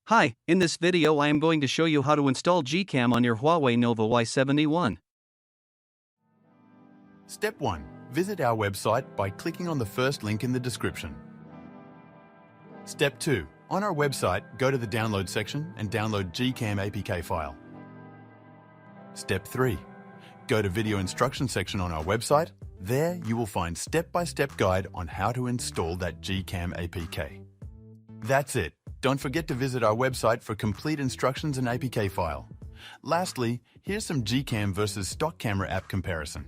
Hi, in this video I am going to show you how to install GCam on your Huawei Nova Y71. Step 1. Visit our website by clicking on the first link in the description. Step 2. On our website, go to the download section and download GCam APK file. Step 3. Go to video instruction section on our website. There you will find step-by-step guide on how to install that GCam APK. That's it. Don't forget to visit our website for complete instructions and APK file. Lastly, here's some GCam versus stock camera app comparison.